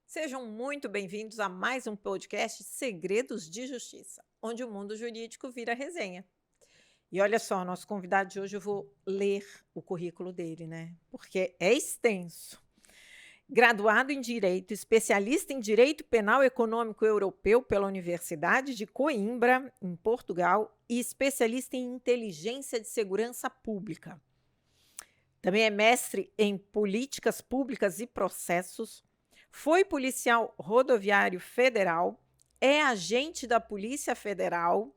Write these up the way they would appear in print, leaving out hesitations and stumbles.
Sejam muito bem-vindos a mais um podcast Segredos de Justiça, onde o mundo jurídico vira resenha. E olha só, nosso convidado de hoje, eu vou ler o currículo dele, né? Porque é extenso. Graduado em Direito, especialista em Direito Penal Econômico Europeu pela Universidade de Coimbra, em Portugal, e especialista em Inteligência de Segurança Pública. Também é mestre em Políticas Públicas e Processos. Foi policial rodoviário federal, é agente da Polícia Federal,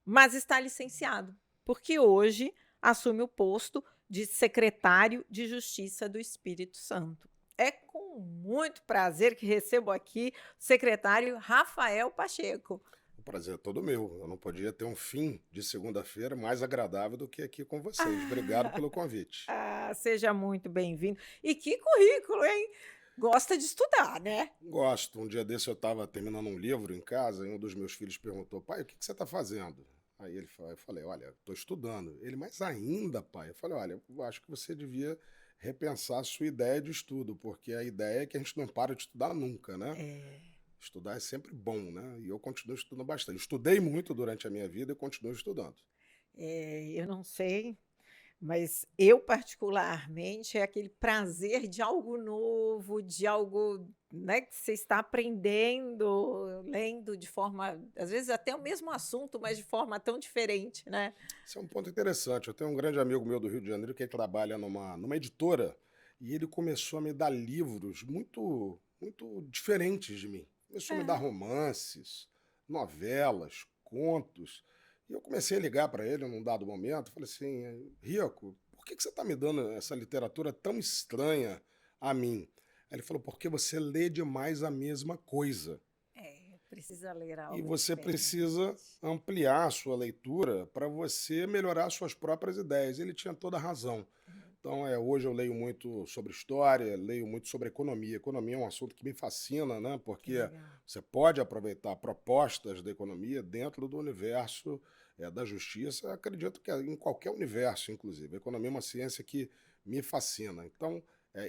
mas está licenciado, porque hoje assume o posto de secretário de Justiça do Espírito Santo. É com muito prazer que recebo aqui o secretário Rafael Pacheco. O prazer é todo meu. Eu não podia ter um fim de segunda-feira mais agradável do que aqui com vocês. Obrigado pelo convite. Seja muito bem-vindo. E que currículo, hein? Gosta de estudar, né? Gosto. Um dia desse eu estava terminando um livro em casa e um dos meus filhos perguntou: pai, o que você está fazendo? Aí eu falei: olha, estou estudando. Ele: mas ainda, pai? Eu falei: olha, eu acho que você devia repensar a sua ideia de estudo, porque a ideia é que a gente não para de estudar nunca, né? Estudar é sempre bom, né? E eu continuo estudando bastante. Estudei muito durante a minha vida e continuo estudando. Eu não sei, mas eu, particularmente, é aquele prazer de algo novo, de algo, né, que você está aprendendo, lendo de forma, às vezes até o mesmo assunto, mas de forma tão diferente, né? Isso é um ponto interessante. Eu tenho um grande amigo meu do Rio de Janeiro que ele trabalha numa editora e ele começou a me dar livros muito, muito diferentes de mim. Começou a me dar romances, novelas, contos. E eu comecei a ligar para ele num dado momento. Falei assim: Rico, por que você está me dando essa literatura tão estranha a mim? Aí ele falou: porque você lê demais a mesma coisa. Precisa ler algo E você diferente. precisa ampliar a sua leitura para você melhorar suas próprias ideias. Ele tinha toda a razão. Então, hoje eu leio muito sobre história, leio muito sobre economia. Economia é um assunto que me fascina, né? Porque você pode aproveitar propostas da economia dentro do universo da justiça. Acredito que em qualquer universo, inclusive. A economia é uma ciência que me fascina. Então,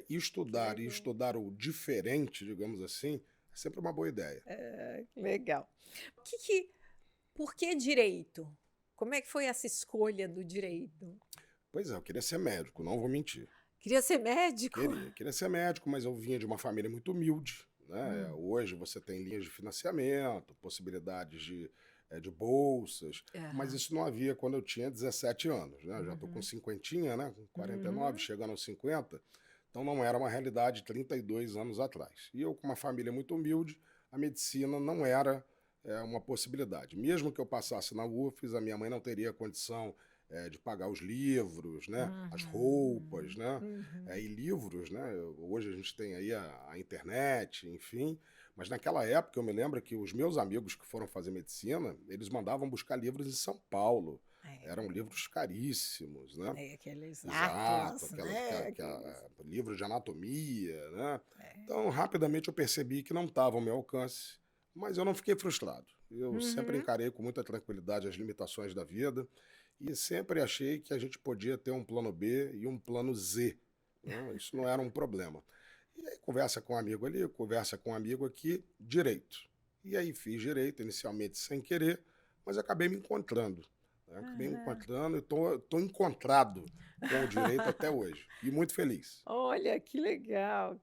estudar e estudar o diferente, digamos assim, é sempre uma boa ideia. Legal. Por que direito? Como é que foi essa escolha do direito? Pois é, eu queria ser médico, não vou mentir. Queria ser médico? Queria ser médico, mas eu vinha de uma família muito humilde, né? Hoje você tem linhas de financiamento, possibilidades de bolsas, mas isso não havia quando eu tinha 17 anos, né? Já estou com 50, né? Com 49, chegando aos 50, então não era uma realidade 32 anos atrás. E eu, com uma família muito humilde, a medicina não era uma possibilidade. Mesmo que eu passasse na UFES, a minha mãe não teria condição de pagar os livros, né? As roupas, né? E livros, né? Hoje a gente tem aí a internet, enfim. Mas naquela época eu me lembro que os meus amigos que foram fazer medicina, eles mandavam buscar livros em São Paulo. Eram livros caríssimos, né? Aqueles Exato, atlas, né? Livros de anatomia, né? Então, rapidamente eu percebi que não estava ao meu alcance, mas eu não fiquei frustrado. Eu sempre encarei com muita tranquilidade as limitações da vida e sempre achei que a gente podia ter um plano B e um plano Z, né? Isso não era um problema. E aí conversa com um amigo ali, conversa com um amigo aqui, direito. E aí fiz direito, inicialmente sem querer, mas acabei me encontrando. Acabei me encontrando e estou encontrado com o direito até hoje. E muito feliz. Olha, que legal.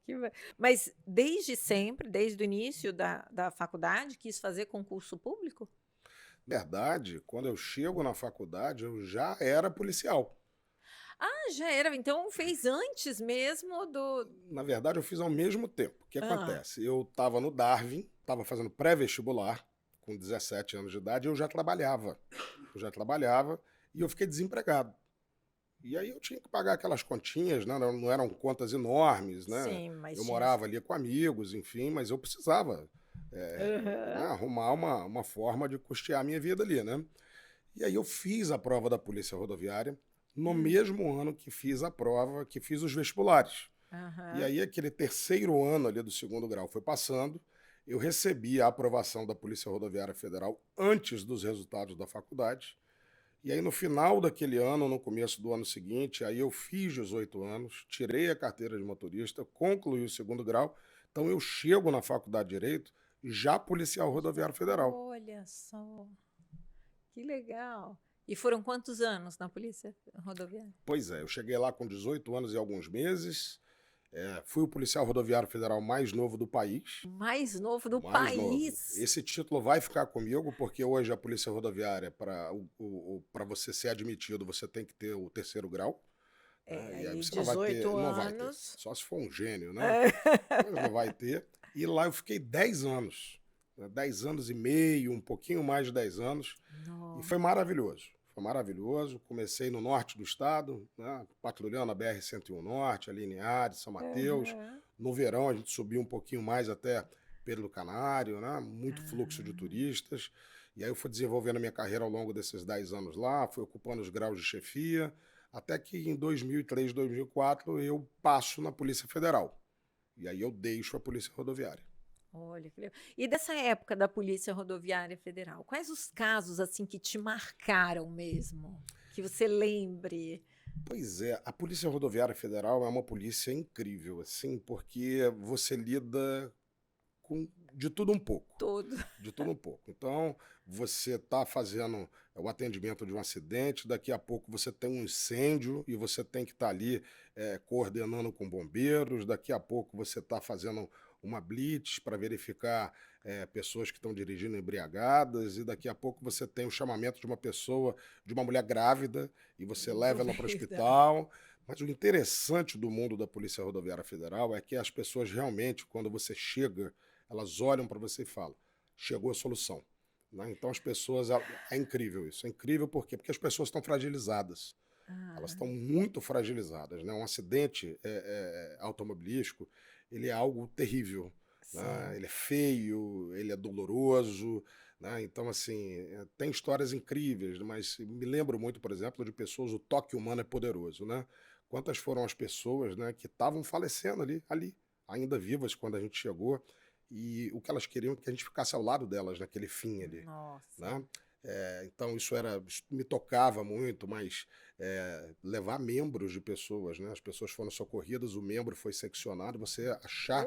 Mas desde sempre, desde o início da faculdade, quis fazer concurso público? Verdade, quando eu chego na faculdade, eu já era policial. Já era. Então fez antes mesmo do... Na verdade, eu fiz ao mesmo tempo. O que acontece? Eu estava no Darwin, estava fazendo pré-vestibular, com 17 anos de idade, e eu já trabalhava. E eu fiquei desempregado. E aí eu tinha que pagar aquelas continhas, né? Não eram contas enormes, né? Sim, mas eu morava ali com amigos, enfim, mas eu precisava né, arrumar uma forma de custear a minha vida ali, né? E aí eu fiz a prova da Polícia Rodoviária no mesmo ano que fiz a prova, que fiz os vestibulares. E aí aquele terceiro ano ali do segundo grau foi passando, eu recebi a aprovação da Polícia Rodoviária Federal antes dos resultados da faculdade. E aí, no final daquele ano, no começo do ano seguinte, aí eu fiz 18 anos, tirei a carteira de motorista, concluí o segundo grau. Então, eu chego na faculdade de Direito já policial rodoviário federal. Olha só, que legal. E foram quantos anos na Polícia Rodoviária? Pois é, eu cheguei lá com 18 anos e alguns meses. Fui o policial rodoviário federal mais novo do país. Mais novo do Mais novo. país. Esse título vai ficar comigo, porque hoje a Polícia Rodoviária, para você ser admitido, você tem que ter o terceiro grau. E aí você não vai ter, 18 não vai ter. anos. Só se for um gênio, né? Mas não vai ter. E lá eu fiquei 10 anos. 10 anos e meio, um pouquinho mais de 10 anos. Nossa. E foi maravilhoso. Foi maravilhoso. Comecei no norte do estado, né, patrulhando a BR-101 Norte, ali em Linhares, São Mateus. No verão a gente subiu um pouquinho mais até Pedro Canário, né, muito fluxo de turistas. E aí eu fui desenvolvendo a minha carreira ao longo desses 10 anos lá, fui ocupando os graus de chefia, até que em 2003, 2004 eu passo na Polícia Federal. E aí eu deixo a Polícia Rodoviária. Olha que legal. E dessa época da Polícia Rodoviária Federal, quais os casos assim que te marcaram mesmo? Que você lembre? Pois é, a Polícia Rodoviária Federal é uma polícia incrível, assim, porque você lida com de tudo um pouco. Todo. De tudo um pouco. Então, você está fazendo o atendimento de um acidente, daqui a pouco você tem um incêndio e você tem que estar ali coordenando com bombeiros, daqui a pouco você está fazendo uma blitz para verificar pessoas que estão dirigindo embriagadas, e daqui a pouco você tem o chamamento de uma pessoa, de uma mulher grávida, e você leva ela para o hospital. Mas o interessante do mundo da Polícia Rodoviária Federal é que as pessoas realmente, quando você chega, elas olham para você e falam, chegou a solução. Né? Então as pessoas, é incrível isso, é incrível por quê? Porque as pessoas estão fragilizadas. Elas estão muito fragilizadas. Né? Um acidente automobilístico, ele é algo terrível. Né? Ele é feio, ele é doloroso. Né? Então, assim, tem histórias incríveis, mas me lembro muito, por exemplo, de pessoas, o toque humano é poderoso. Né? Quantas foram as pessoas, né, que estavam falecendo ali, ainda vivas quando a gente chegou, e o que elas queriam que a gente ficasse ao lado delas naquele fim ali. Nossa. Né? Então isso me tocava muito, mas levar membros de pessoas, né? As pessoas foram socorridas, o membro foi seccionado, você achar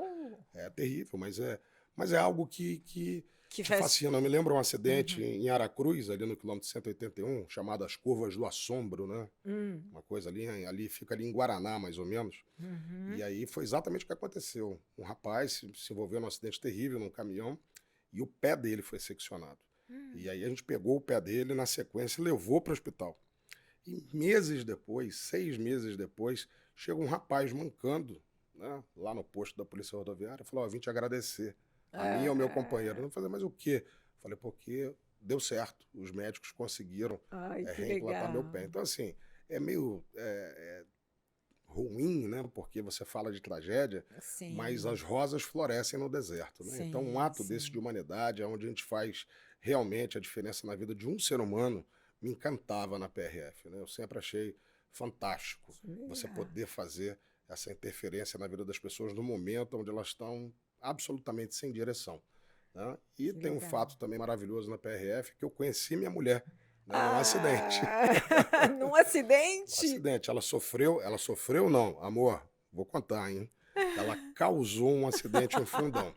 é terrível, mas é algo que te fascina. Eu me lembro um acidente em Aracruz, ali no quilômetro 181, chamado as Curvas do Assombro, né? Uma coisa ali, fica ali em Guaraná, mais ou menos. E aí foi exatamente o que aconteceu. Um rapaz se envolveu num acidente terrível num caminhão e o pé dele foi seccionado. E aí a gente pegou o pé dele, na sequência, e levou para o hospital. E meses depois, 6 meses depois, chega um rapaz mancando, né, lá no posto da Polícia Rodoviária, falou, vim te agradecer. A mim e ao meu companheiro. Eu falei, mas o quê? Falei, porque deu certo. Os médicos conseguiram reimplantar meu pé. Então, assim, é meio ruim, né? Porque você fala de tragédia, mas as rosas florescem no deserto. Né? Então, um ato desse de humanidade, onde a gente faz realmente a diferença na vida de um ser humano, me encantava na PRF. Né? Eu sempre achei fantástico você poder fazer essa interferência na vida das pessoas no momento onde elas estão absolutamente sem direção. Né? E tem um fato também maravilhoso na PRF, que eu conheci minha mulher num acidente. Num acidente? Um acidente. Ela sofreu não, amor, vou contar, hein? Ela causou um acidente em Fundão.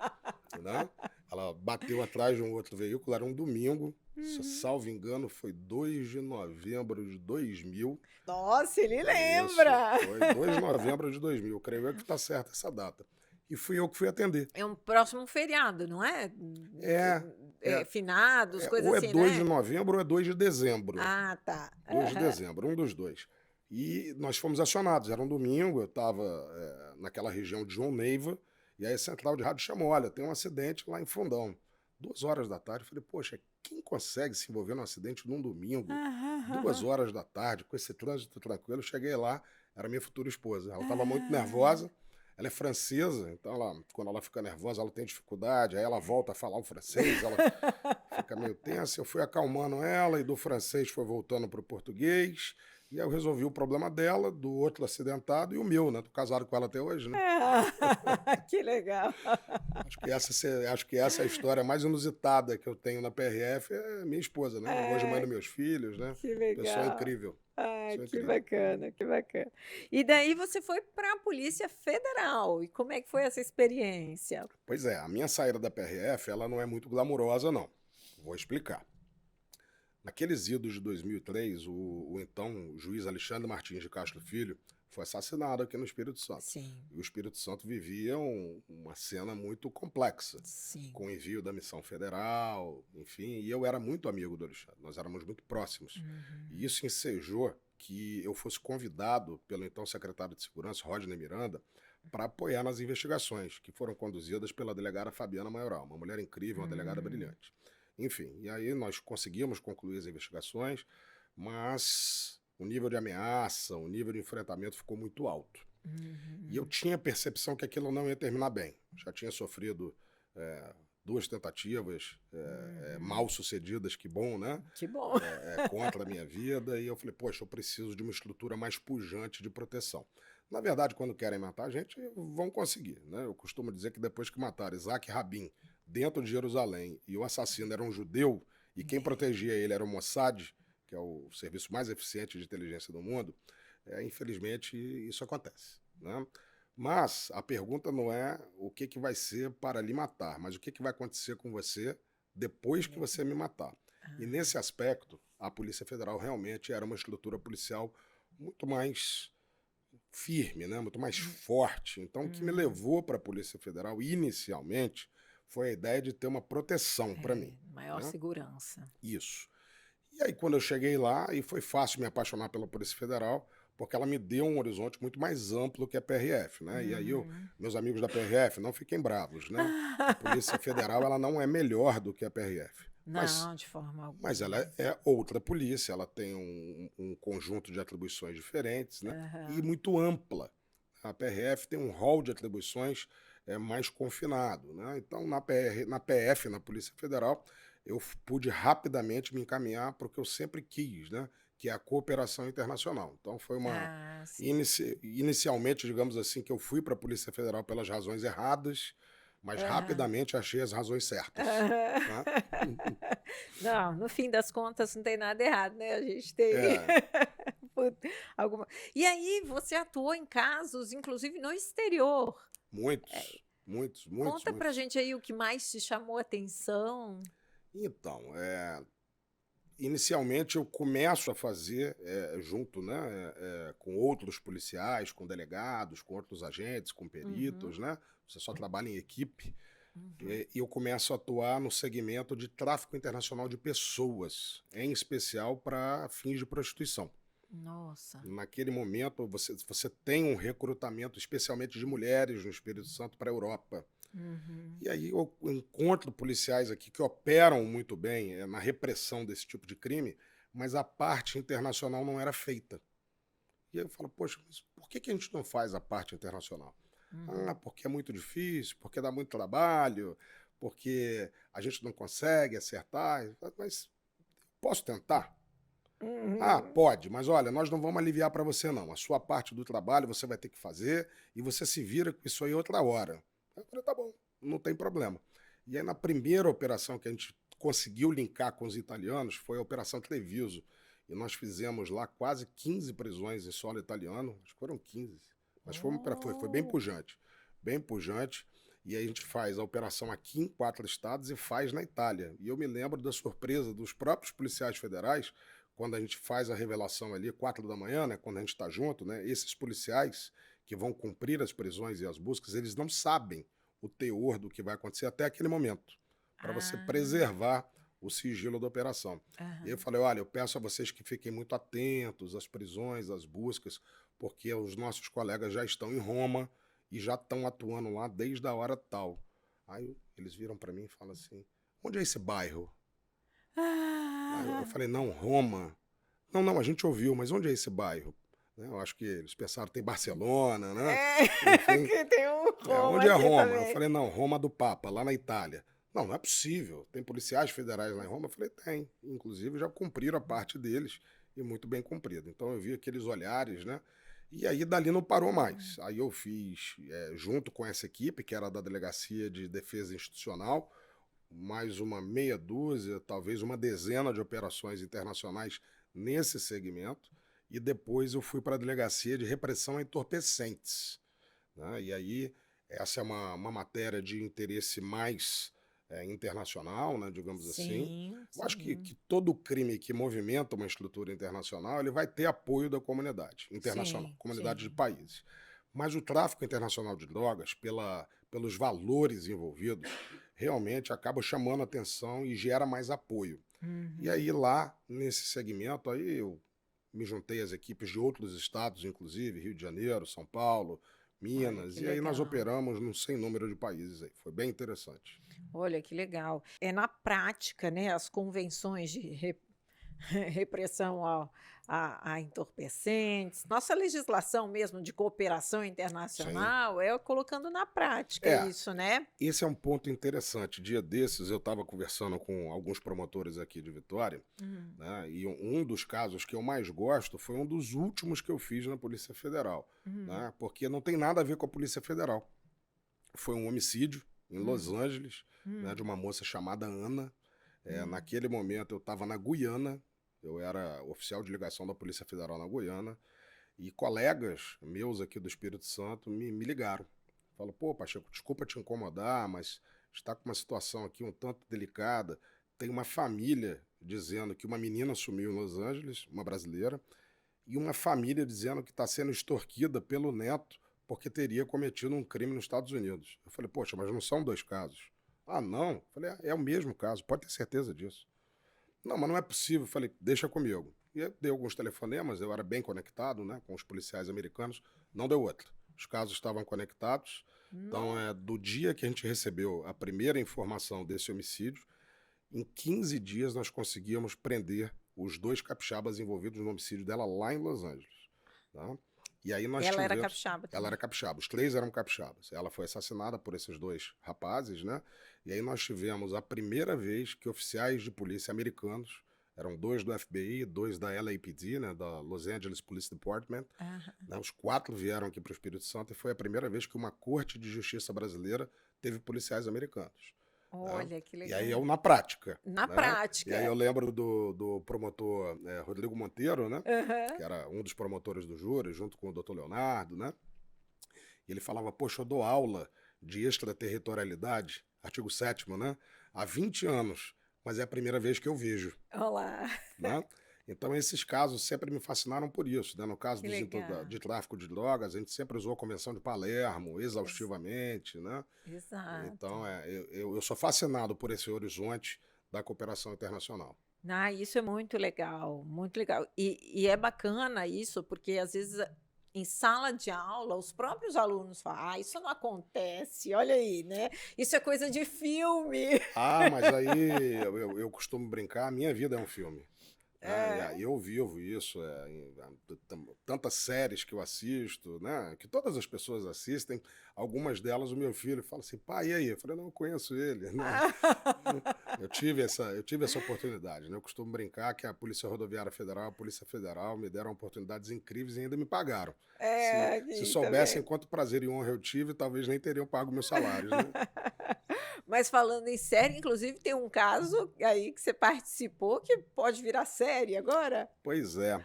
Né? Ela bateu atrás de um outro veículo, era um domingo, se salvo engano, foi 2 de novembro de 2000. Nossa, ele lembra! Isso, foi 2 de novembro de 2000, creio eu que está certa essa data. E fui eu que fui atender. É um próximo feriado, não é? Finados, coisas ou assim, é 2 né? de novembro ou é 2 de dezembro. Ah, tá. 2 de dezembro, um dos dois. E nós fomos acionados, era um domingo, eu estava naquela região de João Neiva, e aí a central de rádio chamou, olha, tem um acidente lá em Fundão. 2 horas da tarde, eu falei, poxa, quem consegue se envolver num acidente num domingo, 2 horas da tarde, com esse trânsito tranquilo? Eu cheguei lá, era minha futura esposa, ela estava muito nervosa, ela é francesa, então quando ela fica nervosa, ela tem dificuldade, aí ela volta a falar o francês, ela fica meio tensa, eu fui acalmando ela, e do francês foi voltando para o português, E aí eu resolvi o problema dela, do outro acidentado e o meu, né? Tô casado com ela até hoje, né? Que legal. Acho que essa é a história mais inusitada que eu tenho na PRF, é minha esposa, né? Hoje mãe É, dos meus filhos, né? que Pessoa legal. incrível. Ah, Pessoa que incrível. bacana, que bacana. E daí você foi para a Polícia Federal. E como é que foi essa experiência? Pois é, a minha saída da PRF, ela não é muito glamurosa, não. Vou explicar. Naqueles idos de 2003, o então juiz Alexandre Martins de Castro Filho foi assassinado aqui no Espírito Santo. Sim, E o Espírito Santo vivia uma cena muito complexa, sim. com o envio da missão federal, enfim, e eu era muito amigo do Alexandre, nós éramos muito próximos. E Uhum. isso ensejou que eu fosse convidado pelo então secretário de Segurança, Rodney Miranda, para apoiar nas investigações que foram conduzidas pela delegada Fabiana Maioral, uma mulher incrível, uma delegada Hum. brilhante. Enfim, e aí nós conseguimos concluir as investigações, mas o nível de ameaça, o nível de enfrentamento ficou muito alto. E eu Uhum. tinha a percepção que aquilo não ia terminar bem. Já tinha sofrido duas tentativas Uhum. mal sucedidas, que bom, né? Que bom. Contra a minha vida. E eu falei, poxa, eu preciso de uma estrutura mais pujante de proteção. Na verdade, quando querem matar a gente, vão conseguir, né? Eu costumo dizer que depois que mataram Isaac Rabin dentro de Jerusalém e o assassino era um judeu e quem É. protegia ele era o Mossad, que é o serviço mais eficiente de inteligência do mundo, infelizmente isso acontece, né? Mas a pergunta não é o que, que vai ser para lhe matar, mas o que, que vai acontecer com você depois que É. você me matar. E Ah. nesse aspecto, a Polícia Federal realmente era uma estrutura policial muito mais firme, né? Muito mais Hum. forte. Então, o que me Uhum. levou para a Polícia Federal inicialmente foi a ideia de ter uma proteção para mim, Maior né? segurança. Isso. E aí, quando eu cheguei lá, e foi fácil me apaixonar pela Polícia Federal, porque ela me deu um horizonte muito mais amplo que a PRF, né? E aí, Uhum. meus amigos da PRF, não fiquem bravos, né? A Polícia Federal, ela não é melhor do que a PRF. Mas, Não, de forma mas ela alguma. é outra polícia, ela tem um conjunto de atribuições diferentes, né? E Aham. muito ampla. A PRF tem um rol de atribuições mais confinado, né? Então, na PF, na Polícia Federal, eu pude rapidamente me encaminhar para o que eu sempre quis, né? Que é a cooperação internacional. Então, foi uma. Ah, sim. Inicialmente, digamos assim, que eu fui para a Polícia Federal pelas razões erradas, mas Aham. rapidamente achei as razões certas. Aham. Né? Não, no fim das contas não tem nada errado, né, a gente tem É, Put alguma e aí você atuou em casos, inclusive no exterior. muitos, muitos, muitos, Conta pra muitos. gente aí o que mais te chamou a atenção. Então, inicialmente eu começo a fazer, junto, né, com outros policiais, com delegados, com outros agentes, com peritos, Uhum, né? Você só trabalha em equipe. uhum. E eu começo a atuar no segmento de tráfico internacional de pessoas, em especial para fins de prostituição. Nossa. Naquele momento, você tem um recrutamento, especialmente de mulheres no Espírito Santo para a Europa. Uhum. E aí eu encontro policiais aqui que operam muito bem na repressão desse tipo de crime, mas a parte internacional não era feita. E aí eu falo, poxa, mas por que a gente não faz a parte internacional? Ah, Uhum. porque é muito difícil, porque dá muito trabalho, porque a gente não consegue acertar. Mas posso tentar? Ah, Uhum. pode, mas olha, nós não vamos aliviar para você não. A sua parte do trabalho você vai ter que fazer e você se vira com isso aí outra hora. Eu falei, tá bom, não tem problema. E aí na primeira operação que a gente conseguiu linkar com os italianos foi a Operação Treviso. E nós fizemos lá quase 15 prisões em solo italiano, acho que foram 15. Mas foi bem Oh. pujante, bem pujante. E aí a gente faz a operação aqui em 4 estados e faz na Itália. E eu me lembro da surpresa dos próprios policiais federais quando a gente faz a revelação ali, 4 da manhã, né, quando a gente está junto, né, esses policiais que vão cumprir as prisões e as buscas, eles não sabem o teor do que vai acontecer até aquele momento, para você Ah. preservar o sigilo da operação. E eu Aham. falei, olha, eu peço a vocês que fiquem muito atentos às prisões, às buscas, porque os nossos colegas já estão em Roma e já estão atuando lá desde a hora tal. Aí eles viram para mim e falam assim, onde é esse bairro? Aí eu Ah. falei, não, Roma. Não, não, a gente ouviu, mas onde é esse bairro? Né, eu acho que eles pensaram, tem Barcelona, né? É, Enfim, que tem um Roma onde é aqui Roma? Eu também. falei, não, Roma do Papa, lá na Itália. Não, não é possível. Tem policiais federais lá em Roma? Eu falei, tem. Inclusive já cumpriram a parte deles e muito bem cumprida. Então eu vi aqueles olhares, né? E aí dali não parou mais. Aí eu fiz, junto com essa equipe, que era da Delegacia de Defesa Institucional, mais uma meia dúzia, talvez uma dezena de operações internacionais nesse segmento, e depois eu fui para a Delegacia de Repressão a Entorpecentes, né? E aí essa é uma matéria de interesse mais internacional, né, digamos assim. Sim, Eu acho sim, que todo crime que movimenta uma estrutura internacional, ele vai ter apoio da comunidade internacional, sim, comunidade de sim. países. Mas o tráfico internacional de drogas, pelos valores envolvidos, realmente acaba chamando atenção e gera mais apoio. E aí Uhum. lá, nesse segmento, aí eu me juntei às equipes de outros estados, inclusive Rio de Janeiro, São Paulo, Olha Minas, que e aí nós legal. operamos num sem número de países aí. Foi bem interessante. Olha que legal. É na prática, né, as convenções de repressão a entorpecentes, nossa legislação mesmo de cooperação Sim. internacional é colocando na prática É, isso, né? esse é um ponto interessante. Dia desses eu estava conversando com alguns promotores aqui de Vitória, Hum, né? E um dos casos que eu mais gosto foi um dos últimos que eu fiz na Polícia Federal, hum, né? Porque não tem nada a ver com a Polícia Federal. Foi um homicídio em Los hum, Angeles, né, de hum, uma moça chamada Ana. hum. Naquele momento eu estava na Guiana, eu era oficial de ligação da Polícia Federal na Guiana, e colegas meus aqui do Espírito Santo me ligaram. Falaram, pô, Pacheco, desculpa te incomodar, mas está com uma situação aqui um tanto delicada. Tem uma família dizendo que uma menina sumiu em Los Angeles, uma brasileira, e uma família dizendo que está sendo extorquida pelo neto porque teria cometido um crime nos Estados Unidos. Eu falei, poxa, mas não são dois casos. Ah, não? Eu falei, é o mesmo caso, pode ter certeza disso. Não, mas não é possível. Eu falei, deixa comigo. E eu dei alguns telefonemas, eu era bem conectado, né, com os policiais americanos, não deu outra. Os casos estavam conectados. Então, No do dia que a gente recebeu a primeira informação desse homicídio, em 15 dias nós conseguíamos prender os dois capixabas envolvidos no homicídio dela lá em Los Angeles. Tá? E aí nós ela era tivemos. capixaba Ela era também. capixaba, os três eram capixabas. Ela foi assassinada por esses dois rapazes, né? E aí nós tivemos a primeira vez que oficiais de polícia americanos, eram dois do FBI, dois da LAPD, né, da Los Angeles Police Department, Aham. né, os quatro vieram aqui para o Espírito Santo e foi a primeira vez que uma corte de justiça brasileira teve policiais americanos. Né? Olha que E aí legal. eu na prática. Na Né? E aí eu prática. lembro do promotor Rodrigo Monteiro, né? Aham. Que era um dos promotores do júri, junto com o doutor Leonardo, né? E ele falava, poxa, eu dou aula de extraterritorialidade, artigo 7º, né? Há 20 anos, mas é a primeira vez que eu vejo, Olá. né? Então esses casos sempre me fascinaram por isso, né? No caso Que legal. de tráfico de drogas, a gente sempre usou a Convenção de Palermo Ex exaustivamente, né? exato. Então eu sou fascinado por esse horizonte da cooperação internacional. Ah, isso é muito legal, muito legal. E é bacana isso, porque às vezes em sala de aula os próprios alunos falam: "Ah, isso não acontece, olha aí, né, isso é coisa de filme". Ah, mas aí eu costumo brincar, a minha vida é um filme. Né? E É. aí eu vivo isso, tantas séries que eu assisto, né? Que todas as pessoas assistem, algumas delas o meu filho fala assim, pai, e aí? Eu falei, não, eu conheço ele, né? Eu tive essa oportunidade, né? Eu costumo brincar que a Polícia Rodoviária Federal, a Polícia Federal me deram oportunidades incríveis e ainda me pagaram. Se, É, se aqui, tá soubessem vendo? quanto prazer e honra eu tive, talvez nem teriam pago meus salários, né? Mas falando em série, inclusive tem um caso aí que você participou que pode virar série agora? Pois é,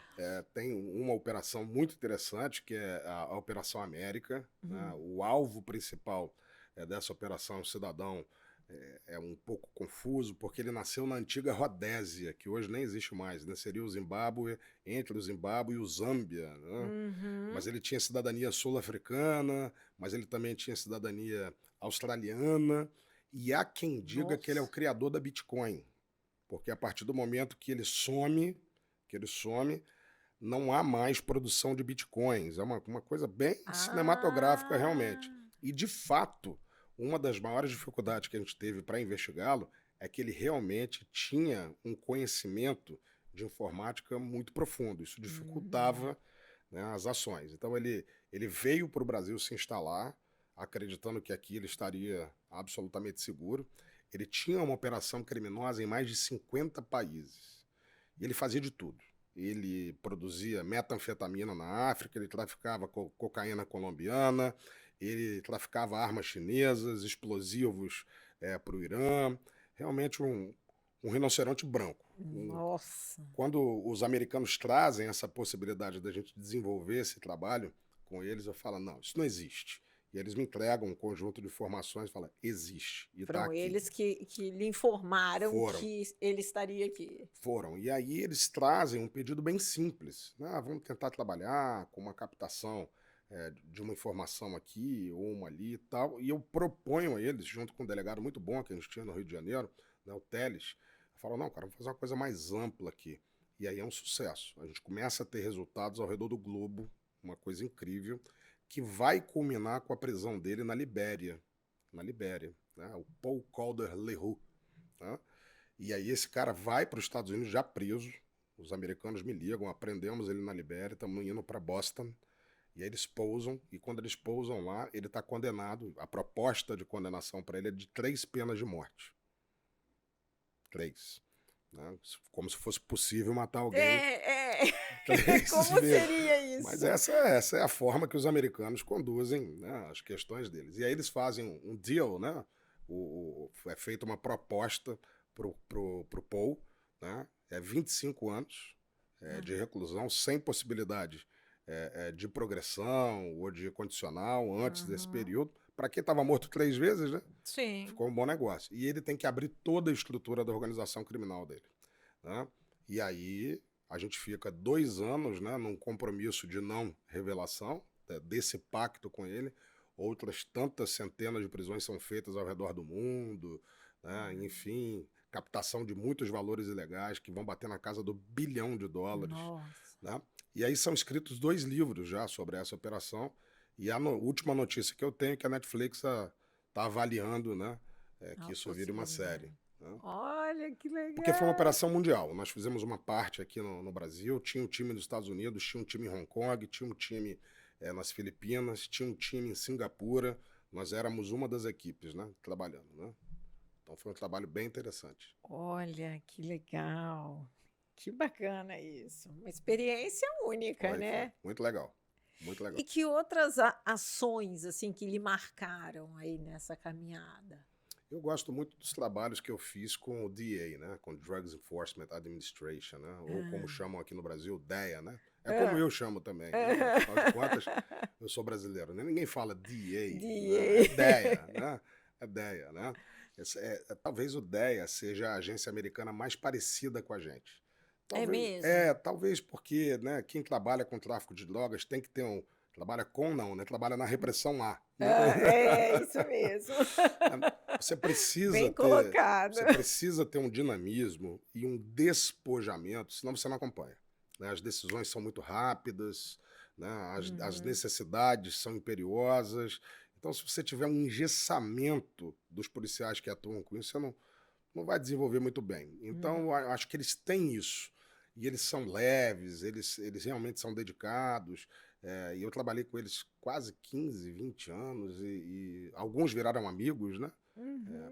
tem uma operação muito interessante que é a Operação América, né? Hum. O alvo principal dessa operação, o cidadão, é um pouco confuso porque ele nasceu na antiga Rodésia, que hoje nem existe mais, né? Seria o Zimbábue, entre o Zimbábue e o Zâmbia, né? Mas Uhum. ele tinha cidadania sul-africana, mas ele também tinha cidadania australiana, e há quem diga que ele é o Nossa. criador da Bitcoin, porque a partir do momento que ele some, não há mais produção de bitcoins. É uma coisa bem cinematográfica, realmente. Ah. E, de fato, uma das maiores dificuldades que a gente teve para investigá-lo é que ele realmente tinha um conhecimento de informática muito profundo. Isso Hum. dificultava, né, as ações. Então, ele veio para o Brasil se instalar, acreditando que aqui ele estaria absolutamente seguro. Ele tinha uma operação criminosa em mais de 50 países. E ele fazia de tudo. ele produzia metanfetamina na África, ele traficava cocaína colombiana, ele traficava armas chinesas, explosivos para o Irã. Realmente um rinoceronte branco. Nossa. Quando os americanos trazem essa possibilidade da gente desenvolver esse trabalho com eles, eu falo, não, isso não existe. E eles me entregam um conjunto de informações e falam, existe. E tá Foram aqui. eles que lhe informaram Foram. que ele estaria aqui. Foram. E aí eles trazem um pedido bem simples. Né? Vamos tentar trabalhar com uma captação de uma informação aqui ou uma ali e tal. E eu proponho a eles, junto com um delegado muito bom que a gente tinha no Rio de Janeiro, né, o Teles, eu falo, não, cara, vamos fazer uma coisa mais ampla aqui. E aí é um sucesso. A gente começa a ter resultados ao redor do globo, uma coisa incrível, que vai culminar com a prisão dele na Libéria. Na Libéria. Né? O Paul Calder Leroux. Né? E aí esse cara vai para os Estados Unidos já preso. Os americanos me ligam, aprendemos ele na Libéria, estamos indo para Boston. E aí eles pousam, e quando eles pousam lá, ele está condenado. A proposta de condenação para ele é de 3 penas de morte. 3. Né? Como se fosse possível matar alguém. Como seria isso? Mas essa é a forma que os americanos conduzem, né, as questões deles. E aí eles fazem um deal, né? É feita uma proposta pro Paul, né? 25 anos de reclusão, sem possibilidade de progressão ou de condicional antes desse período. Para quem estava morto 3 vezes, né? Sim. Ficou um bom negócio. E ele tem que abrir toda a estrutura da organização criminal dele. Né? E aí a gente fica 2 anos, né, num compromisso de não revelação desse pacto com ele. Outras tantas centenas de prisões são feitas ao redor do mundo, né? Enfim, captação de muitos valores ilegais que vão bater na casa do $1 bilhão. Né? E aí são escritos 2 livros já sobre essa operação. E a última notícia que eu tenho é que a Netflix está avaliando, né, que isso vire uma série. Né? Olha, que legal. Porque foi uma operação mundial. Nós fizemos uma parte aqui no Brasil, tinha um time nos Estados Unidos, tinha um time em Hong Kong, tinha um time nas Filipinas, tinha um time em Singapura. Nós éramos uma das equipes, né, trabalhando. Né? Então foi um trabalho bem interessante. Olha, que legal. Que bacana isso. Uma experiência única, né? Foi. Muito legal. Muito legal. E que outras ações assim que lhe marcaram aí nessa caminhada? Eu gosto muito dos trabalhos que eu fiz com o DEA, né? Com Drugs Enforcement Administration, né? Ou como chamam aqui no Brasil, DEA, né? É como eu chamo também. Né? Afinal de contas, eu sou brasileiro. Né? Ninguém fala DEA. Né? É DEA, né? É DEA, né? Talvez o DEA seja a agência americana mais parecida com a gente. Talvez, mesmo? Talvez porque, né, quem trabalha com tráfico de drogas tem que ter um... Trabalha com não, né? Trabalha na repressão A. Isso mesmo. Você precisa Bem colocado. Você precisa ter um dinamismo e um despojamento, senão você não acompanha. Né? As decisões são muito rápidas, né? As necessidades são imperiosas. Então, se você tiver um engessamento dos policiais que atuam com isso, você não vai desenvolver muito bem. Então, eu acho que eles têm isso. E eles são leves, eles realmente são dedicados. E eu trabalhei com eles quase 15, 20 anos e alguns viraram amigos, né?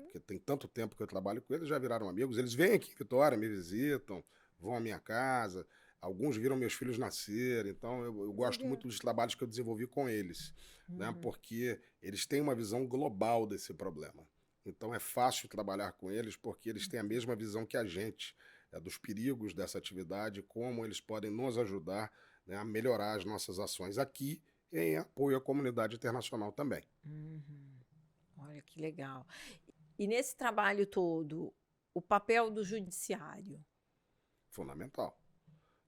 Porque tem tanto tempo que eu trabalho com eles, já viraram amigos. Eles vêm aqui em Vitória, me visitam, vão à minha casa. Alguns viram meus filhos nascer. Então, eu gosto muito dos trabalhos que eu desenvolvi com eles, né? Porque eles têm uma visão global desse problema. Então, é fácil trabalhar com eles porque eles têm a mesma visão que a gente, dos perigos dessa atividade, como eles podem nos ajudar, né, a melhorar as nossas ações aqui em apoio à comunidade internacional também. Olha que legal. E nesse trabalho todo, o papel do judiciário? Fundamental.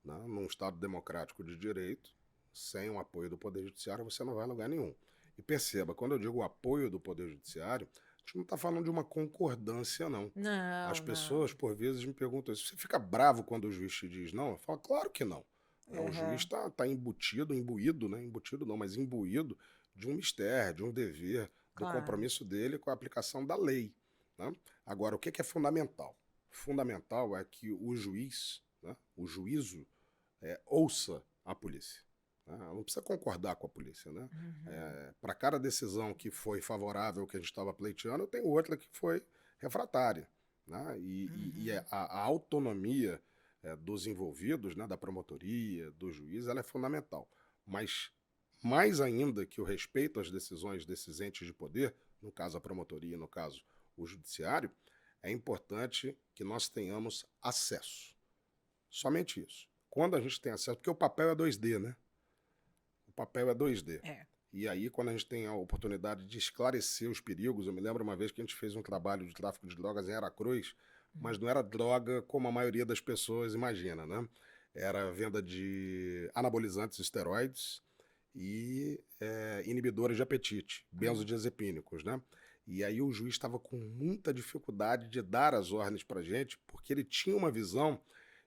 Né? Num Estado democrático de direito, sem o apoio do Poder Judiciário, você não vai a lugar nenhum. E perceba, quando eu digo o apoio do Poder Judiciário, a gente não está falando de uma concordância, não. Não. As pessoas, por vezes, me perguntam isso. Você fica bravo quando o juiz te diz não? Eu falo, claro que não. O juiz está imbuído, né? Embutido não, mas imbuído de um mistério, de um dever, do compromisso dele com a aplicação da lei. Né? Agora, o que é fundamental? Fundamental é que o juiz, né, o juízo, ouça a polícia. Né? Não precisa concordar com a polícia. Né? Para cada decisão que foi favorável que a gente estava pleiteando, tem outra que foi refratária. Né? E a autonomia dos envolvidos, né, da promotoria, do juiz, ela é fundamental. Mas, mais ainda que o respeito às decisões desses entes de poder, no caso a promotoria, no caso o judiciário, é importante que nós tenhamos acesso. Somente isso. Quando a gente tem acesso, porque o papel é 2D, né? O papel é 2D. É. E aí, quando a gente tem a oportunidade de esclarecer os perigos, eu me lembro uma vez que a gente fez um trabalho de tráfico de drogas em Aracruz, mas não era droga como a maioria das pessoas imagina, né? Era a venda de anabolizantes, esteroides e inibidores de apetite, benzodiazepínicos, né? E aí o juiz estava com muita dificuldade de dar as ordens para gente, porque ele tinha uma visão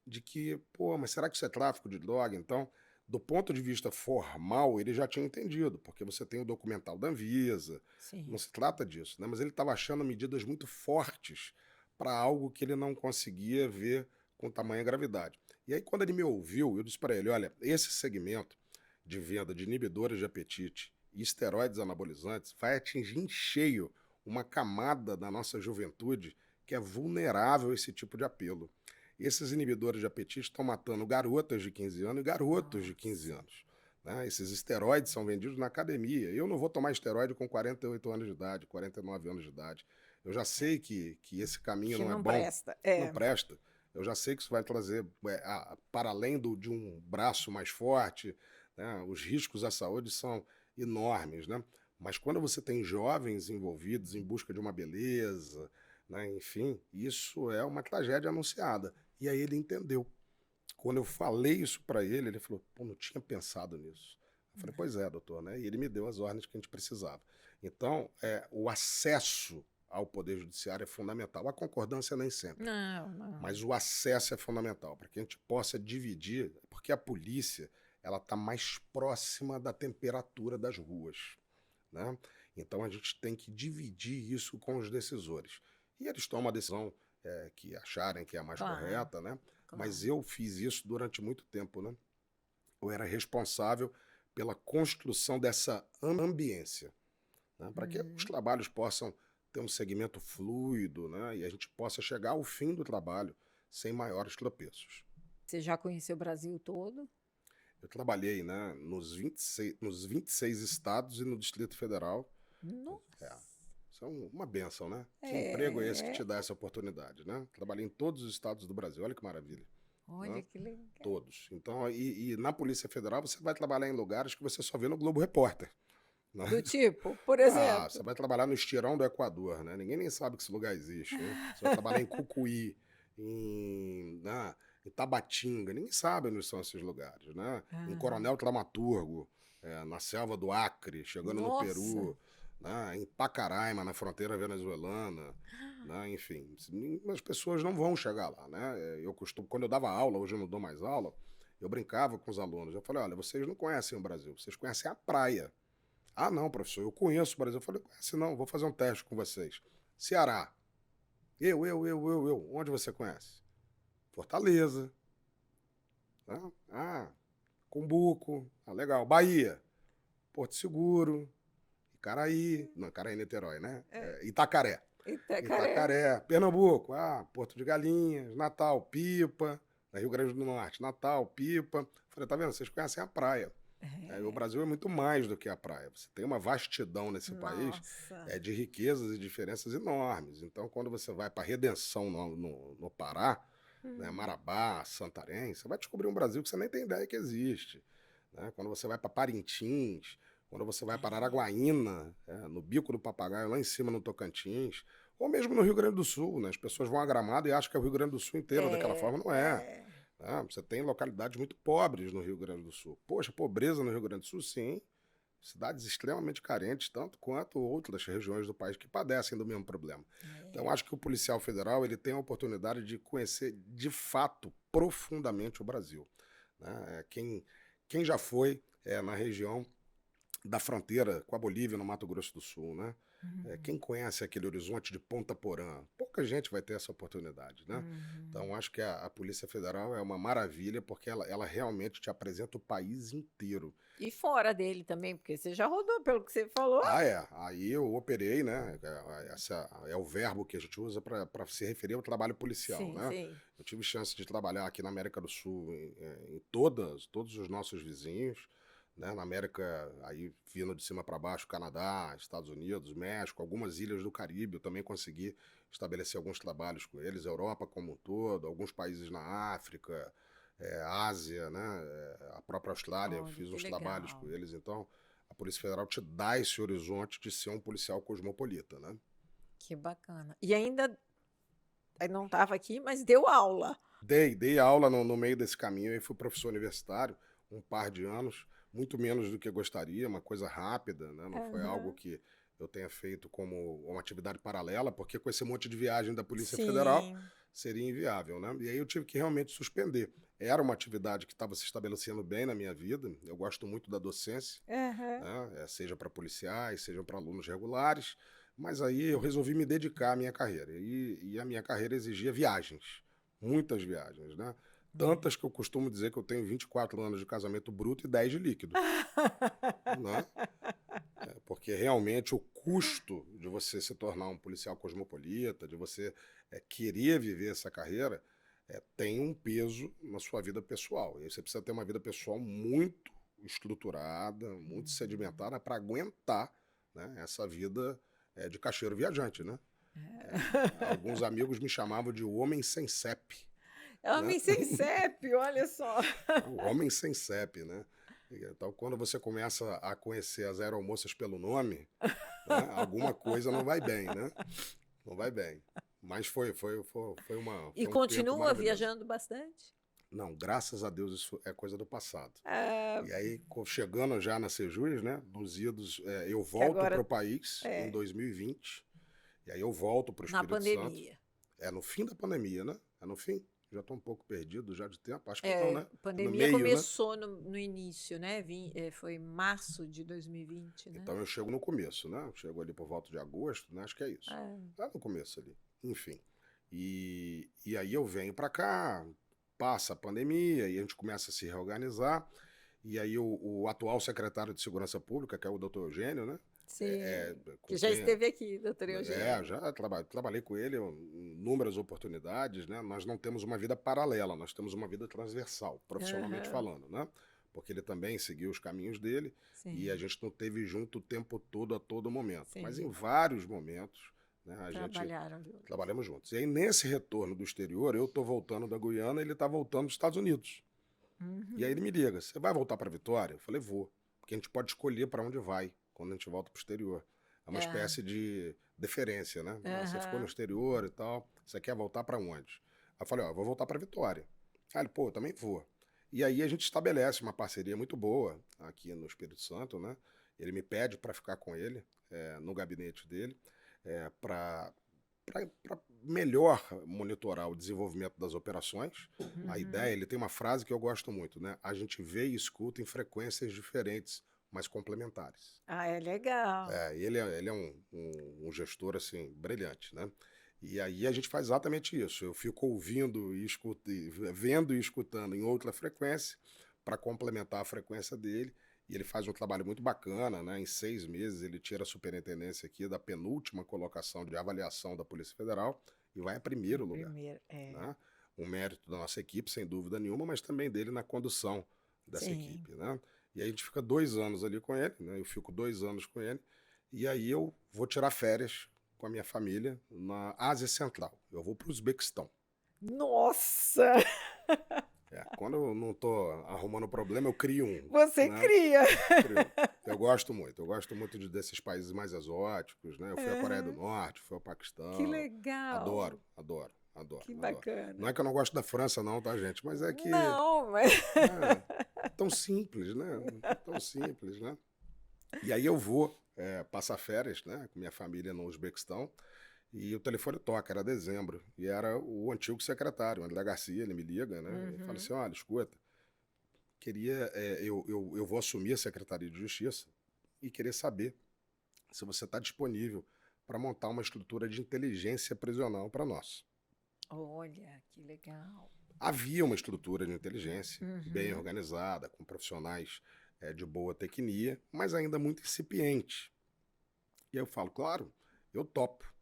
de que, pô, mas será que isso é tráfico de droga? Então, do ponto de vista formal, ele já tinha entendido, porque você tem o documental da Anvisa, Sim. não se trata disso, né? Mas ele estava achando medidas muito fortes para algo que ele não conseguia ver com tamanha gravidade. E aí, quando ele me ouviu, eu disse para ele, olha, esse segmento de venda de inibidores de apetite e esteroides anabolizantes vai atingir em cheio uma camada da nossa juventude que é vulnerável a esse tipo de apelo. Esses inibidores de apetite estão matando garotas de 15 anos e garotos de 15 anos. Né? Esses esteroides são vendidos na academia. Eu não vou tomar esteroide com 48 anos de idade, 49 anos de idade. Eu já sei que esse caminho não é bom. Presta. Não presta. Eu já sei que isso vai trazer, para além de um braço mais forte, né? Os riscos à saúde são enormes, né? Mas quando você tem jovens envolvidos em busca de uma beleza, né? Enfim, isso é uma tragédia anunciada. E aí ele entendeu. Quando eu falei isso para ele, ele falou, pô, não tinha pensado nisso. Eu falei, pois é, doutor, né? E ele me deu as ordens que a gente precisava. Então, o acesso ao Poder Judiciário é fundamental. A concordância nem sempre. Não. Mas o acesso é fundamental, para que a gente possa dividir, porque a polícia ela está mais próxima da temperatura das ruas. Né? Então a gente tem que dividir isso com os decisores. E eles tomam a decisão que acharem que é a mais correta, né? Mas eu fiz isso durante muito tempo, né? Eu era responsável pela construção dessa ambiência, né? Para que os trabalhos possam ter um segmento fluido, né? E a gente possa chegar ao fim do trabalho sem maiores tropeços. Você já conheceu o Brasil todo? Eu trabalhei, né, nos 26 estados e no Distrito Federal. Nossa. Isso é uma bênção, né? Que emprego é esse que te dá essa oportunidade, né? Trabalhei em todos os estados do Brasil, olha que maravilha. Olha, né? que legal. Todos. Então, e na Polícia Federal você vai trabalhar em lugares que você só vê no Globo Repórter. Né? Do tipo, por exemplo. Você vai trabalhar no Estirão do Equador, né? Ninguém nem sabe que esse lugar existe. Né? Você vai trabalhar em Cucuí, em Tabatinga, ninguém sabe onde são esses lugares, né? Em Coronel Tramaturgo, na selva do Acre, chegando no Peru, né? Em Pacaraima, na fronteira venezuelana, né? Enfim, as pessoas não vão chegar lá, né? Quando eu dava aula, hoje eu não dou mais aula, eu brincava com os alunos, eu falei, olha, vocês não conhecem o Brasil, vocês conhecem a praia. Ah, não, professor, eu conheço o Brasil. Eu falei, conhece não, vou fazer um teste com vocês. Ceará. Eu. Onde você conhece? Fortaleza. Cumbuco. Legal. Bahia. Porto Seguro. Icaraí. Não, Icaraí, Niterói, né? Itacaré. Itacaré. Pernambuco. Porto de Galinhas. Natal. Pipa. Rio Grande do Norte. Natal. Pipa. Falei, tá vendo? Vocês conhecem a praia. O Brasil é muito mais do que a praia. Você tem uma vastidão nesse país de riquezas e diferenças enormes. Então, quando você vai para Redenção no Pará, né, Marabá, Santarém, você vai descobrir um Brasil que você nem tem ideia que existe. Né? Quando você vai para Parintins, quando você vai para Araguaína, no Bico do Papagaio, lá em cima no Tocantins, ou mesmo no Rio Grande do Sul. Né? As pessoas vão a Gramado e acham que é o Rio Grande do Sul inteiro daquela forma. Não é. Você tem localidades muito pobres no Rio Grande do Sul. Poxa, pobreza no Rio Grande do Sul, sim. Cidades extremamente carentes, tanto quanto outras regiões do país que padecem do mesmo problema. Então, acho que o policial federal ele tem a oportunidade de conhecer, de fato, profundamente o Brasil. Né? Quem já foi na região da fronteira com a Bolívia, no Mato Grosso do Sul, né? Quem conhece aquele horizonte de Ponta Porã? Pouca gente vai ter essa oportunidade, né? Então, acho que a Polícia Federal é uma maravilha porque ela realmente te apresenta o país inteiro. E fora dele também, porque você já rodou, pelo que você falou. Ah, é. Aí eu operei, né? Essa é o verbo que a gente usa para se referir ao trabalho policial, Sim, né? sim. Eu tive chance de trabalhar aqui na América do Sul, em todos os nossos vizinhos, né? Na América, aí vindo de cima para baixo, Canadá, Estados Unidos, México, algumas ilhas do Caribe, eu também consegui estabelecer alguns trabalhos com eles, Europa como um todo, alguns países na África, Ásia, né? A própria Austrália, eu Olha, fiz que uns trabalhos legal. com eles, então a Polícia Federal te dá esse horizonte de ser um policial cosmopolita, né? Que bacana. E ainda não estava aqui, mas deu aula. Dei aula no meio desse caminho e fui professor universitário um par de anos, muito menos do que gostaria, uma coisa rápida, né? Não foi algo Aham. que eu tenha feito como uma atividade paralela, porque com esse monte de viagem da Polícia Federal Sim. seria inviável, né? E aí eu tive que realmente suspender. Era uma atividade que estava se estabelecendo bem na minha vida, eu gosto muito da docência, Aham. né? Seja para policiais, seja para alunos regulares, mas aí eu resolvi me dedicar à minha carreira, e a minha carreira exigia viagens, muitas viagens, né? Tantas que eu costumo dizer que eu tenho 24 anos de casamento bruto e 10 de líquido, né? Porque realmente o custo de você se tornar um policial cosmopolita, de você querer viver essa carreira, tem um peso na sua vida pessoal. E aí você precisa ter uma vida pessoal muito estruturada, muito sedimentada para aguentar, né, essa vida de caixeiro viajante, né? Alguns amigos me chamavam de o homem sem CEP, né? Homem sem CEP, olha só. O homem sem CEP, né? Então, quando você começa a conhecer as aeromoças pelo nome, né, alguma coisa não vai bem, né? Não vai bem. Mas E foi um tempo continua maravilhoso. viajando bastante? Não, graças a Deus isso é coisa do passado. Ah, E aí, chegando já na Sejus, né, dos idos, eu que volto para agora o país em é 2020, e aí eu volto para o na Espírito Santo. pandemia. É no fim da pandemia, né? É no fim? Já estou um pouco perdido já de tempo. Acho que não, É, né? a É no pandemia meio, né? começou no início, né? Foi março de 2020, né? Então eu chego no começo, né? Eu chego ali por volta de agosto, né? Acho que é isso. É. Lá no começo ali. Enfim. E aí eu venho para cá, passa a pandemia, e a gente começa a se reorganizar. E aí o atual secretário de Segurança Pública, que é o doutor Eugênio, né? Sim, Com que já quem esteve aqui, doutor Eugênio. já trabalhei com ele em inúmeras oportunidades, né? Nós não temos uma vida paralela, nós temos uma vida transversal, profissionalmente Aham, falando, né? Porque ele também seguiu os caminhos dele e a sim, gente não teve junto o tempo todo, a todo momento. Mas em sim. vários momentos, né, a gente Trabalharam juntos. trabalhamos juntos. E aí, nesse retorno do exterior, eu estou voltando da Guiana e ele está voltando dos Estados Unidos. E aí ele Uhum. me liga, você vai voltar para Vitória? Eu falei, vou. Porque a gente pode escolher para onde vai quando a gente volta para o exterior. É uma É. espécie de deferência, né? Ah, você ficou no Aham. exterior e tal, você quer voltar para onde? Aí eu falei, ó, eu vou voltar para Vitória. Aí ele, pô, eu também vou. E aí a gente estabelece uma parceria muito boa aqui no Espírito Santo, né? Ele me pede para ficar com ele no gabinete dele, para melhor monitorar o desenvolvimento das operações. A Uhum. ideia, ele tem uma frase que eu gosto muito, né? A gente vê e escuta em frequências diferentes, mas complementares. Ah, é legal. Ele é um gestor, assim, brilhante, né? E aí a gente faz exatamente isso. Eu fico ouvindo vendo e escutando em outra frequência para complementar a frequência dele. E ele faz um trabalho muito bacana, né? Em 6 meses ele tira a superintendência aqui da penúltima colocação de avaliação da Polícia Federal e vai a primeiro lugar, Primeiro, é. né? Um mérito da nossa equipe, sem dúvida nenhuma, mas também dele na condução dessa Sim. equipe, né? E aí a gente fica 2 anos ali com ele, né? Eu fico 2 anos com ele, e aí eu vou tirar férias com a minha família na Ásia Central. Eu vou para o Uzbequistão. Nossa! Quando eu não estou arrumando problema, eu crio um, Você né? cria. Crio um. Eu gosto muito desses países mais exóticos, né? Eu fui à Coreia do Aham. Norte, fui ao Que Paquistão. legal. Adoro, adoro, adoro, Que adoro. Não bacana. é que eu não gosto da França, não, tá, gente? Mas é que Não, mas tão simples, né? Tão simples, né? E aí eu vou passar férias, né, com minha família no Uzbequistão, e o telefone toca, era dezembro, e era o antigo secretário, o André Garcia, ele me liga, né, e fala Uhum. assim, olha, escuta, eu vou assumir a Secretaria de Justiça e querer saber se você está disponível para montar uma estrutura de inteligência prisional para nós. Olha, que legal. Havia uma estrutura de inteligência bem Uhum. organizada, com profissionais de boa tecnia, mas ainda muito incipiente. E aí eu falo, claro, eu topo.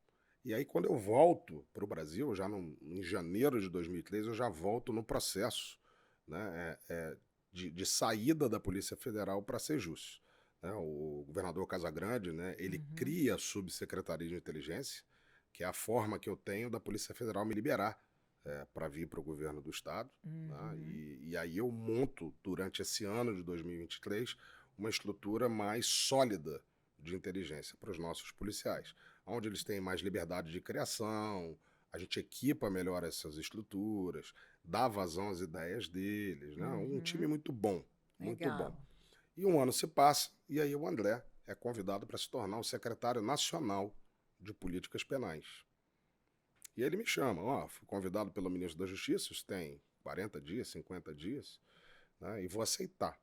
E aí quando eu volto para o Brasil, em janeiro de 2003, eu já volto no processo, né, de saída da Polícia Federal para ser justo. Né? O governador Casagrande, né, ele Uhum. cria a Subsecretaria de Inteligência, que é a forma que eu tenho da Polícia Federal me liberar para vir para o governo do Estado. Né? Uhum. E aí eu monto, durante esse ano de 2023, uma estrutura mais sólida de inteligência para os nossos policiais, onde eles têm mais liberdade de criação, a gente equipa melhor essas estruturas, dá vazão às ideias deles, né? Um time Uhum. muito bom, muito bom. Legal. E um ano se passa, e aí o André é convidado para se tornar o secretário nacional de políticas penais. E ele me chama, ó, fui convidado pelo ministro da Justiça, isso tem 40 dias, 50 dias, né, e vou aceitar.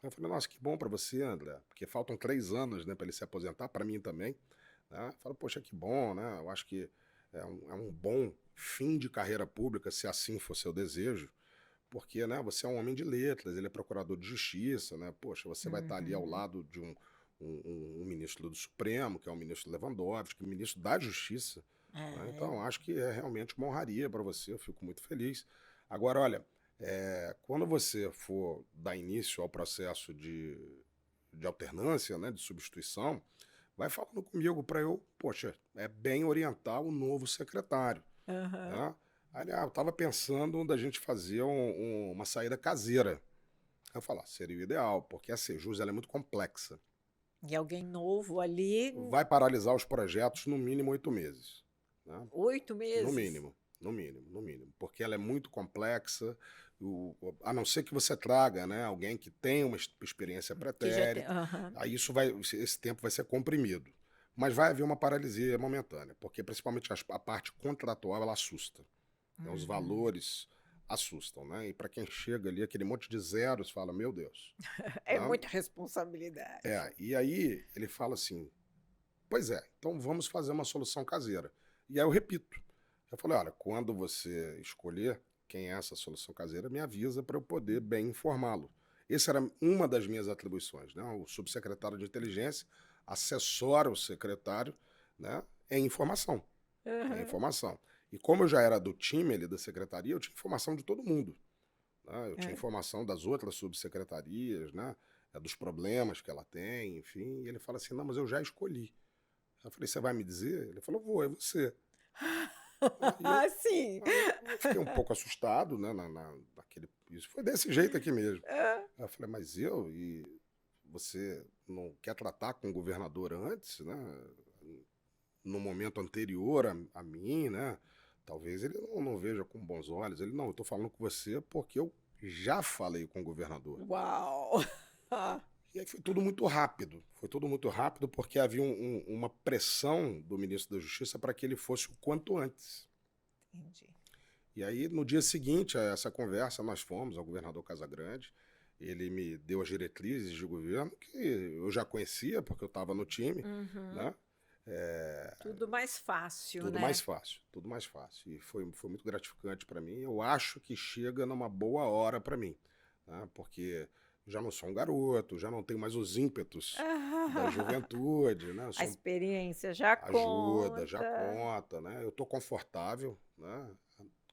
Eu falei, nossa, que bom para você, André, porque faltam 3 anos, né, para ele se aposentar, para mim também. Né? Eu falo, poxa, que bom, né? Eu acho que é um bom fim de carreira pública, se assim for seu desejo, porque, né, você é um homem de letras, ele é procurador de justiça, né? Poxa, você vai estar ali ao Uhum. lado de um ministro do Supremo, que é o ministro Lewandowski, ministro da Justiça, né? É. Então, acho que é realmente uma honraria para você, eu fico muito feliz. Agora, olha, quando você for dar início ao processo de alternância, né, de substituição, vai falando comigo para eu, poxa, bem orientar o novo secretário. Aham. Né? Aí eu estava pensando da gente fazer uma saída caseira. Aí eu falo, seria o ideal, porque a Sejus ela é muito complexa. E alguém novo ali, Vai paralisar os projetos no mínimo 8 meses. Né? 8 No meses? mínimo, no mínimo, no mínimo. Porque ela é muito complexa, a não ser que você traga, né, alguém que tenha uma experiência Que já tem. pretérita, Aham. aí esse tempo vai ser comprimido. Mas vai haver uma paralisia momentânea, porque principalmente a parte contratual ela assusta. Né? Os Uhum. valores assustam, né? E para quem chega ali, aquele monte de zeros, fala, meu Deus. É Né? muita responsabilidade. E aí ele fala assim, pois é, então vamos fazer uma solução caseira. E aí eu repito. Eu falei, olha, quando você escolher quem é essa solução caseira, me avisa para eu poder bem informá-lo. Essa era uma das minhas atribuições, né? O subsecretário de inteligência assessora o secretário, né, em informação. Em Aham. informação. E como eu já era do time ali da secretaria, eu tinha informação de todo mundo. Né? Eu tinha É. informação das outras subsecretarias, né? Dos problemas que ela tem, enfim. E ele fala assim, não, mas eu já escolhi. Eu falei, você vai me dizer? Ele falou, vou, é você. E eu, Sim. eu fiquei um pouco assustado, né? Isso foi desse jeito aqui mesmo. Hã. Aí eu falei, mas e você não quer tratar com o governador antes, né? No momento anterior a mim, né? Talvez ele não veja com bons olhos. Ele, não, eu tô falando com você porque eu já falei com o governador. Uau! E aí foi tudo muito rápido. Foi tudo muito rápido porque havia uma pressão do ministro da Justiça para que ele fosse o quanto antes. Entendi. E aí, no dia seguinte a essa conversa, nós fomos ao governador Casagrande. Ele me deu as diretrizes de governo, que eu já conhecia, porque eu estava no time, Uhum. né? É, Tudo mais fácil, tudo mais né? fácil, tudo mais fácil. E foi muito gratificante para mim. Eu acho que chega numa boa hora para mim, né? Porque já não sou um garoto, já não tenho mais os ímpetos da juventude, né? Eu A sou experiência já ajuda, já conta. conta, né? Eu estou confortável, né?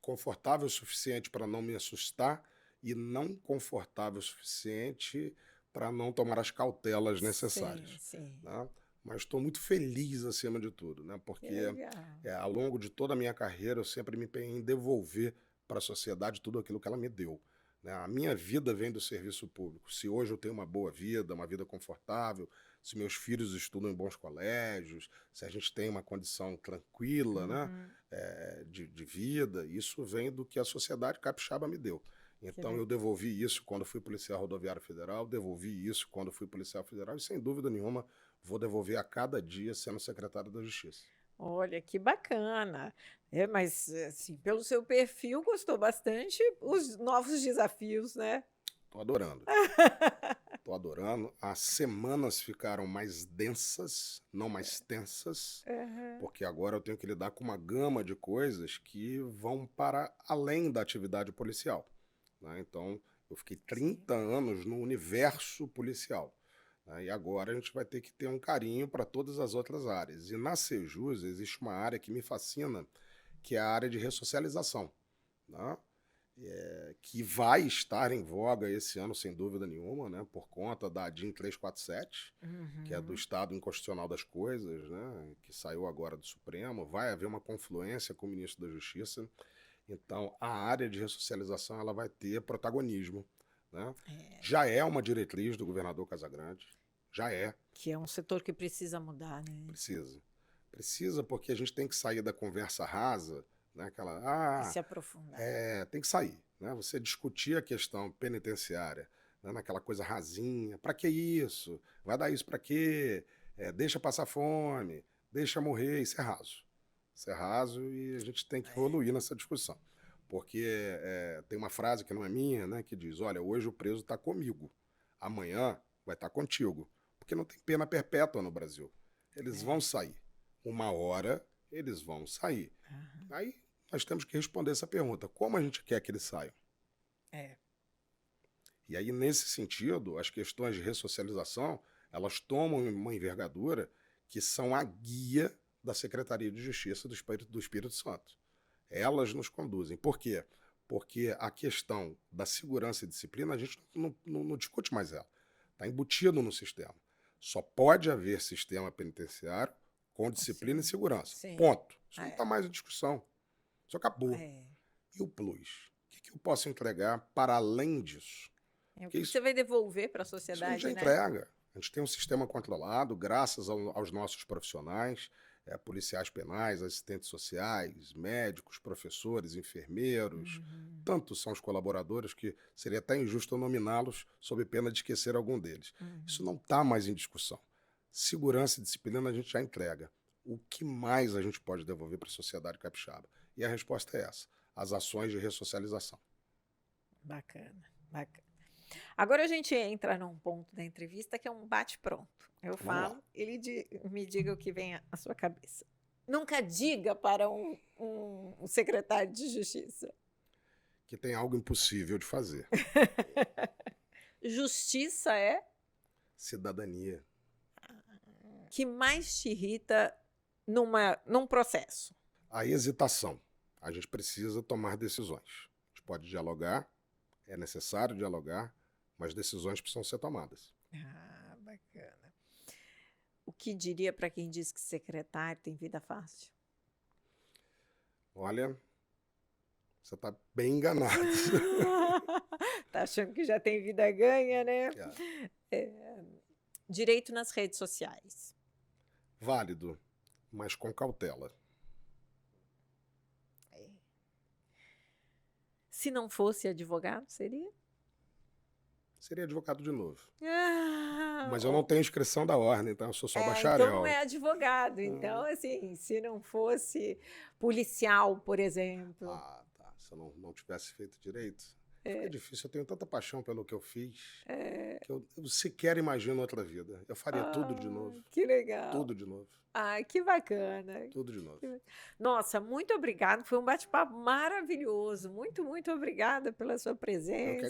Confortável o suficiente para não me assustar e não confortável o suficiente para não tomar as cautelas Sim, necessárias, sim. né? Mas estou muito feliz acima de tudo, né? Que Porque legal. ao longo de toda a minha carreira eu sempre me empenhei em devolver para a sociedade tudo aquilo que ela me deu. Né? A minha vida vem do serviço público. Se hoje eu tenho uma boa vida, uma vida confortável, se meus filhos estudam em bons colégios, se a gente tem uma condição tranquila, né, Uhum. de vida, isso vem do que a sociedade capixaba me deu. Que Então eu legal. devolvi isso quando fui policial rodoviário federal, devolvi isso quando fui policial federal e sem dúvida nenhuma vou devolver a cada dia sendo secretário da Justiça. Olha, que bacana. Mas, assim, pelo seu perfil, gostou bastante os novos desafios, né? Estou adorando. Tô adorando. As semanas ficaram mais densas, não mais tensas, porque agora eu tenho que lidar com uma gama de coisas que vão para além da atividade policial, né? Então, eu fiquei 30 anos no universo policial, né? E agora a gente vai ter que ter um carinho para todas as outras áreas. E na Sejus existe uma área que me fascina, que é a área de ressocialização, né? Que vai estar em voga esse ano, sem dúvida nenhuma, né, por conta da DIN 347, que é do Estado Inconstitucional das Coisas, né, que saiu agora do Supremo. Vai haver uma confluência com o ministro da Justiça. Então, a área de ressocialização ela vai ter protagonismo, né? Já é uma diretriz do governador Casagrande, já é. Que é um setor que precisa mudar, né? Precisa porque a gente tem que sair da conversa rasa, né, aquela, se aprofundar. Tem que sair, né? Você discutir a questão penitenciária, né, naquela coisa rasinha. Para que isso? Vai dar isso para quê? Deixa passar fome, deixa morrer. Isso é raso. Isso é raso e a gente tem que evoluir nessa discussão. Porque tem uma frase que não é minha, né, que diz, olha, hoje o preso está comigo, amanhã vai estar contigo. Porque não tem pena perpétua no Brasil. Eles vão sair. Uma hora eles vão sair. Aí nós temos que responder essa pergunta. Como a gente quer que eles saiam? E aí, nesse sentido, as questões de ressocialização, elas tomam uma envergadura que são a guia da Secretaria de Justiça do Espírito Santo. Elas nos conduzem. Por quê? Porque a questão da segurança e disciplina, a gente não discute mais ela. Está embutido no sistema. Só pode haver sistema penitenciário com disciplina e segurança. Ponto. Isso não está mais em discussão. Isso acabou. E o plus? O que eu posso entregar para além disso? O que você vai devolver para a sociedade? Isso a gente já entrega. A gente tem um sistema controlado, graças aos nossos profissionais, policiais penais, assistentes sociais, médicos, professores, enfermeiros. Tantos são os colaboradores que seria até injusto eu nominá-los sob pena de esquecer algum deles. Isso não está mais em discussão. Segurança e disciplina a gente já entrega. O que mais a gente pode devolver para a sociedade capixaba? E a resposta é essa: as ações de ressocialização. Bacana, bacana. Agora a gente entra num ponto da entrevista que é um bate-pronto. Eu falo, ele me diga o que vem à sua cabeça. Nunca diga para um secretário de Justiça que tem algo impossível de fazer. Justiça é? Cidadania. Que mais te irrita num processo? A hesitação. A gente precisa tomar decisões. A gente pode dialogar, é necessário dialogar, mas decisões precisam ser tomadas. Bacana. O que diria para quem diz que secretário tem vida fácil? Olha, você está bem enganado. Tá achando que já tem vida ganha, né? Direito nas redes sociais. Válido, mas com cautela. Se não fosse advogado, seria? Seria advogado de novo. Mas eu não tenho inscrição da ordem, então eu sou só bacharel. Então não é advogado. Então, assim, se não fosse policial, por exemplo. Tá. Se eu não tivesse feito direito, fica difícil. Eu tenho tanta paixão pelo que eu fiz, que eu sequer imagino outra vida. Eu faria tudo de novo. Que legal. Tudo de novo. Que bacana. Tudo de novo. Nossa, muito obrigada. Foi um bate-papo maravilhoso. Muito, muito obrigada pela sua presença. Eu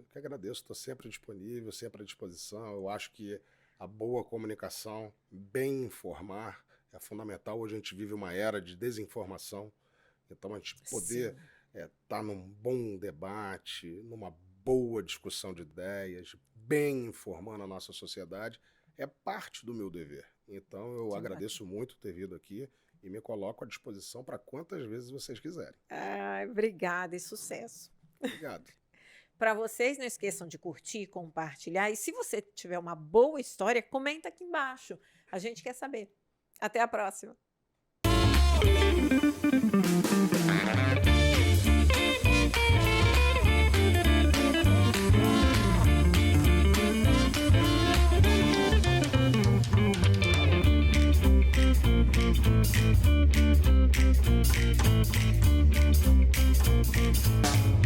que agradeço. Estou sempre disponível, sempre à disposição. Eu acho que a boa comunicação, bem informar, é fundamental. Hoje a gente vive uma era de desinformação. Então, a gente poder estar num bom debate, numa boa discussão de ideias, bem informando a nossa sociedade, é parte do meu dever. Então, eu agradeço muito ter vindo aqui e me coloco à disposição para quantas vezes vocês quiserem. Obrigada e sucesso. Obrigado. Para vocês, não esqueçam de curtir, compartilhar. E se você tiver uma boa história, comenta aqui embaixo. A gente quer saber. Até a próxima. Thank you.